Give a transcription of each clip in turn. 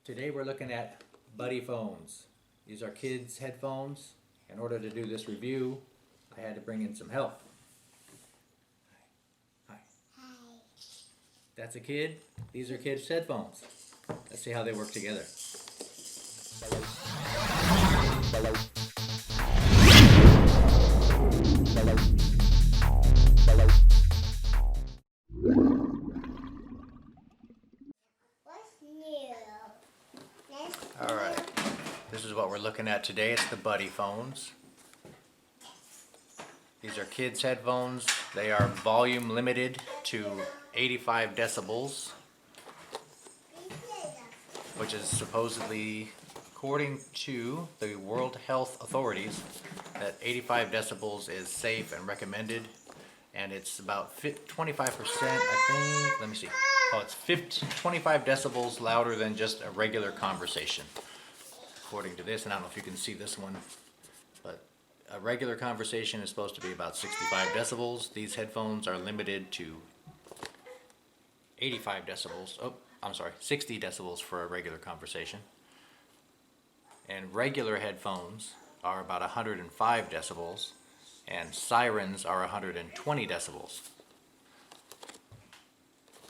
Today we're looking at BuddyPhones. These are kids' headphones. In order to do this review, I had to bring in some help. Hi. Hi. That's a kid. These are kids' headphones. Let's see how they work together. What's new? Alright, this is what we're looking at today. It's the BuddyPhones. These are kids' headphones. They are volume limited to 85 decibels, which is supposedly, according to the World Health Authorities, that 85 decibels is safe and recommended, and it's about 25%, I think, let me see. Oh, it's 25 decibels louder than just a regular conversation, according to this. And I don't know if you can see this one, but a regular conversation is supposed to be about 65 decibels. These headphones are limited to 85 decibels. Oh, I'm sorry, 60 decibels for a regular conversation. And regular headphones are about 105 decibels, and sirens are 120 decibels.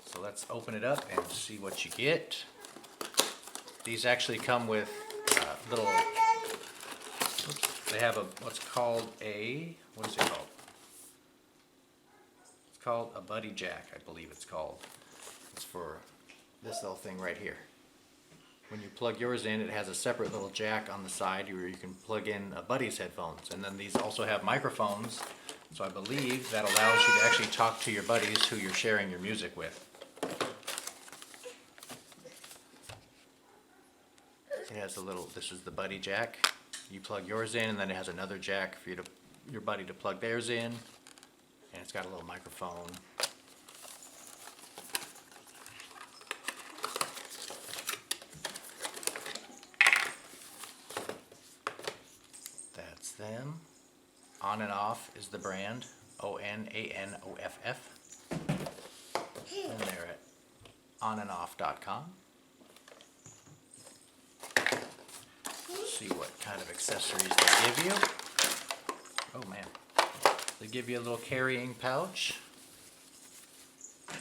So let's open it up and see what you get. These actually come with little, they have what's called what is it called? It's called a Buddy Jack, I believe it's called. It's for this little thing right here. When you plug yours in, it has a separate little jack on the side where you can plug in a Buddy's headphones. And then these also have microphones, so I believe that allows you to actually talk to your buddies who you're sharing your music with. It has a little, this is the Buddy Jack. You plug yours in, and then it has another jack for your buddy to plug theirs in. And it's got a little microphone. That's them. On and Off is the brand. ONANOFF. And they're at onandoff.com. See what kind of accessories they give you. Oh man. They give you a little carrying pouch. You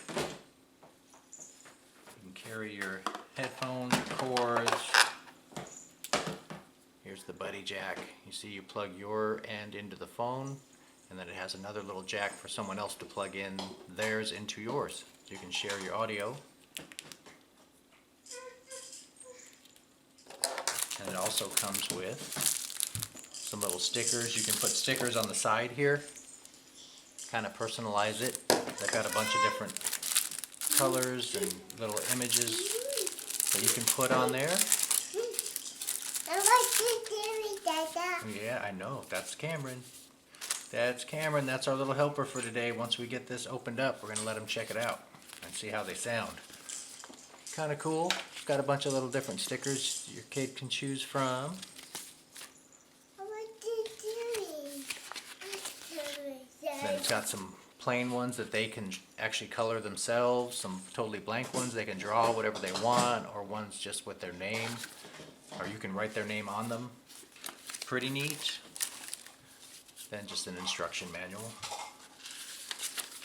can carry your headphones, your cords. Here's the Buddy Jack. You see, you plug your end into the phone, and then it has another little jack for someone else to plug in theirs into yours. So you can share your audio. And it also comes with some little stickers. You can put stickers on the side here, kind of personalize it. They've got a bunch of different colors and little images that you can put on there. Yeah, I know. That's Cameron. That's Cameron. That's our little helper for today. Once we get this opened up, we're going to let him check it out and see how they sound. Kind of cool. It's got a bunch of little different stickers your kid can choose from. Then it's got some plain ones that they can actually color themselves, some totally blank ones they can draw whatever they want, or ones just with their name, or you can write their name on them. Pretty neat. Then just an instruction manual.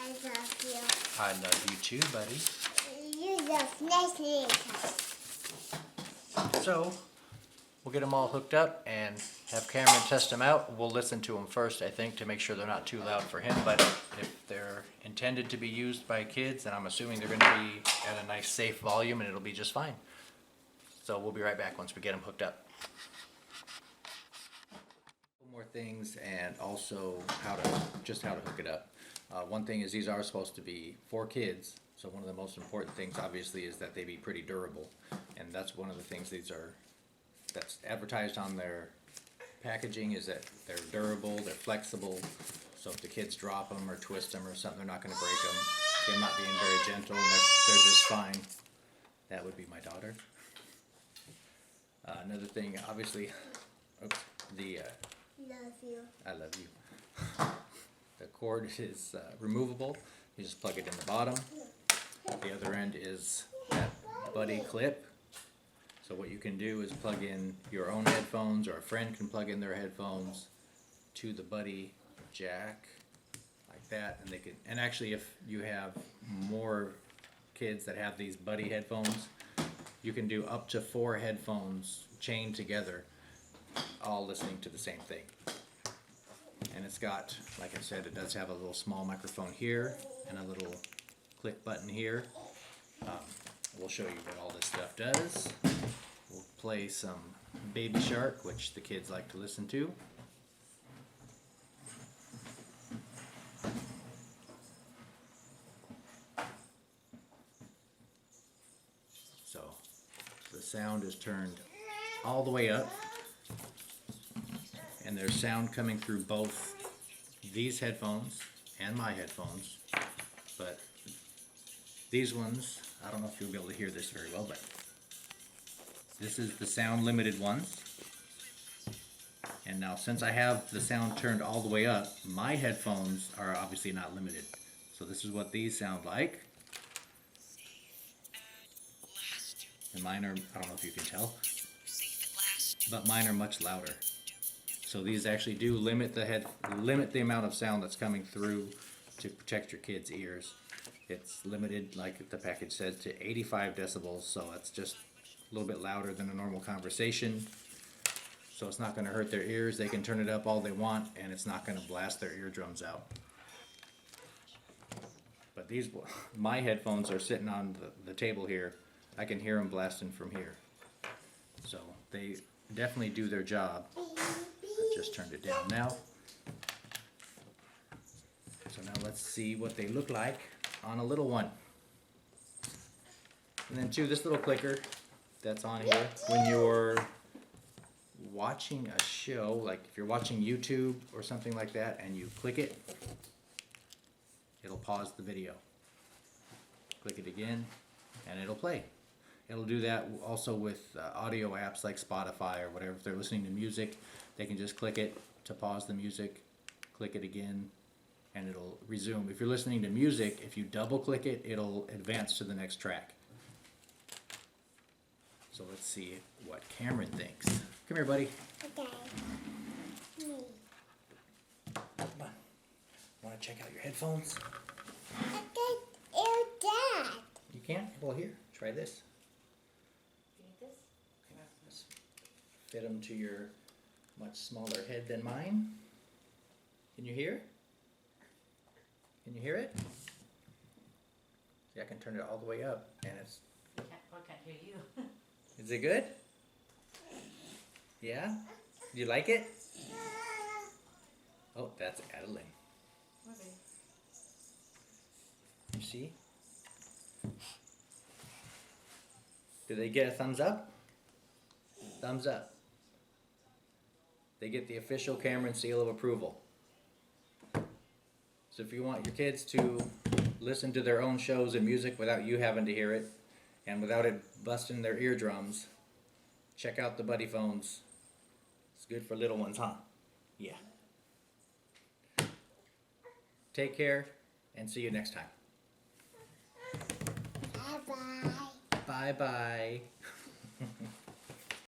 I love you. I love you too, buddy. You love me. So, we'll get them all hooked up and have Cameron test them out. We'll listen to them first, I think, to make sure they're not too loud for him. But if they're intended to be used by kids, then I'm assuming they're going to be at a nice, safe volume, and it'll be just fine. So we'll be right back once we get them hooked up. More things, and also how to hook it up. One thing is these are supposed to be for kids, so one of the most important things obviously is that they be pretty durable, and that's one of the things that's advertised on their packaging, is that they're durable, they're flexible, so if the kids drop them or twist them or something, they're not going to break them. They're not being very gentle, and they're just fine. That would be my daughter. Another thing, obviously, Love you. I love you. The cord is removable. You just plug it in the bottom. The other end is that Buddy clip. So what you can do is plug in your own headphones, or a friend can plug in their headphones to the Buddy jack like that, and they can. And actually, if you have more kids that have these Buddy headphones, you can do up to 4 headphones chained together, all listening to the same thing. And it's got, like I said, it does have a little small microphone here and a little click button here. We'll show you what all this stuff does. We'll play some Baby Shark, which the kids like to listen to. So the sound is turned all the way up, and there's sound coming through both these headphones and my headphones, but these ones, I don't know if you'll be able to hear this very well, but this is the sound limited ones. And now, since I have the sound turned all the way up, my headphones are obviously not limited. So this is what these sound like. And mine are, I don't know if you can tell, but mine are much louder. So these actually do limit the amount of sound that's coming through to protect your kids' ears. It's limited, like the package says, to 85 decibels, so it's just a little bit louder than a normal conversation. So it's not going to hurt their ears. They can turn it up all they want, and it's not going to blast their eardrums out. But these, my headphones are sitting on the table here. I can hear them blasting from here. So they definitely do their job. I just turned it down now. So now let's see what they look like on a little one. And then too, this little clicker that's on here, when you're watching a show, like if you're watching YouTube or something like that, and you click it, it'll pause the video. Click it again, and it'll play. It'll do that also with audio apps like Spotify or whatever. If they're listening to music, they can just click it to pause the music, click it again, and it'll resume. If you're listening to music, if you double click it, it'll advance to the next track. So let's see what Cameron thinks. Come here, buddy. Okay. Come on. Want to check out your headphones? Okay, ew, Dad. You can? Well, here, try this. Let's fit them to your much smaller head than mine. Can you hear? Can you hear it? See, I can turn it all the way up, and it's. I can't hear you. Is it good? Yeah? Do you like it? Oh, that's Adeline. Okay. You see? Do they get a thumbs up? Thumbs up. They get the official Cameron seal of approval. So if you want your kids to listen to their own shows and music without you having to hear it, and without it busting their eardrums, check out the BuddyPhones. It's good for little ones, huh? Yeah. Take care, and see you next time. Bye-bye. Bye-bye.